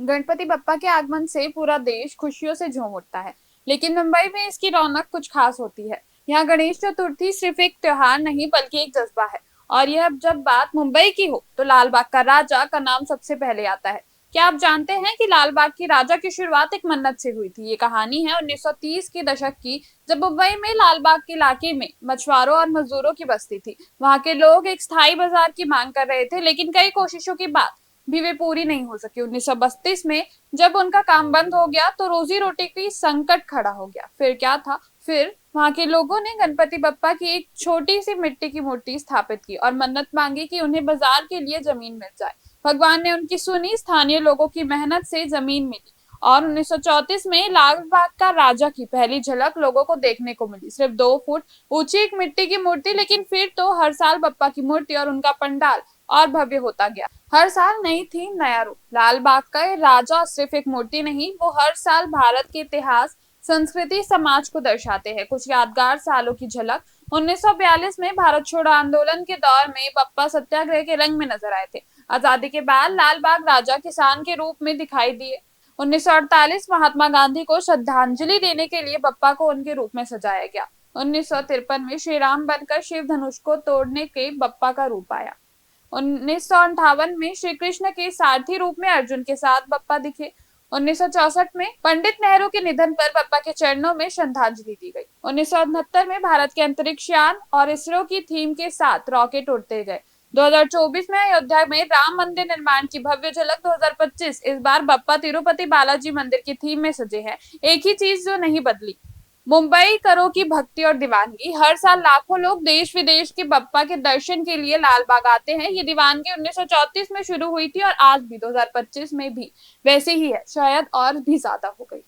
गणपति बप्पा के आगमन से पूरा देश खुशियों से झूम उठता है। लेकिन मुंबई में इसकी रौनक कुछ खास होती है। यहाँ गणेश चतुर्थी सिर्फ एक त्योहार नहीं बल्कि एक जज्बा है। और यह जब बात मुंबई की हो तो लाल बाग का राजा का नाम सबसे पहले आता है। क्या आप जानते हैं कि लाल बाग की राजा की शुरुआत एक मन्नत से हुई थी? ये कहानी है 1930 के दशक की, जब मुंबई में लाल बाग के इलाके में मछुआरों और मजदूरों की बस्ती थी। वहां के लोग एक स्थायी बाजार की मांग कर रहे थे, लेकिन कई कोशिशों के बाद भी वे पूरी नहीं हो सकी। 1932 में जब उनका काम बंद हो गया तो रोजी रोटी की संकट खड़ा हो गया। फिर क्या था? फिर वहां के लोगों ने गणपति बप्पा की एक छोटी सी मिट्टी की मूर्ति स्थापित की और मन्नत मांगी कि उन्हें बाजार के लिए जमीन मिल जाए। भगवान ने उनकी सुनी, स्थानीय लोगों की मेहनत से जमीन मिली और 1934 में लाल बाग का राजा की पहली झलक लोगों को देखने को मिली। सिर्फ 2 फुट ऊंची एक मिट्टी की मूर्ति, लेकिन फिर तो हर साल बप्पा की मूर्ति और उनका पंडाल और भव्य होता गया। हर साल नई थीम, नया रूप। लाल बाग का ये राजा सिर्फ एक मूर्ति नहीं, वो हर साल भारत के इतिहास, संस्कृति, समाज को दर्शाते हैं। कुछ यादगार सालों की झलक। 1942 में भारत छोड़ो आंदोलन के दौर में बप्पा सत्याग्रह के रंग में नजर आए थे। आजादी के बाद लाल बाग राजा किसान के रूप में दिखाई दिए। 1948 महात्मा गांधी को श्रद्धांजलि देने के लिए बप्पा को उनके रूप में सजाया गया। 1953 में श्री राम बनकर शिव धनुष को तोड़ने के बप्पा का रूप आया। 1958 में श्री कृष्ण के सारथी रूप में अर्जुन के साथ बप्पा दिखे। 1964 में पंडित नेहरू के निधन पर बप्पा के चरणों में श्रद्धांजलि दी गई। 1969 में भारत के अंतरिक्ष यान और इसरो की थीम के साथ रॉकेट उड़ते गए। 2024 में अयोध्या में राम मंदिर निर्माण की भव्य झलक। 2025 इस बार बप्पा तिरुपति बालाजी मंदिर की थीम में सजे हैं। एक ही चीज जो नहीं बदली, मुंबई करों की भक्ति और दीवानगी। हर साल लाखों लोग देश विदेश के बप्पा के दर्शन के लिए लाल बाग आते हैं। ये दीवानगी 1934 में शुरू हुई थी और आज भी 2025 में भी वैसे ही है, शायद और भी ज्यादा हो गई।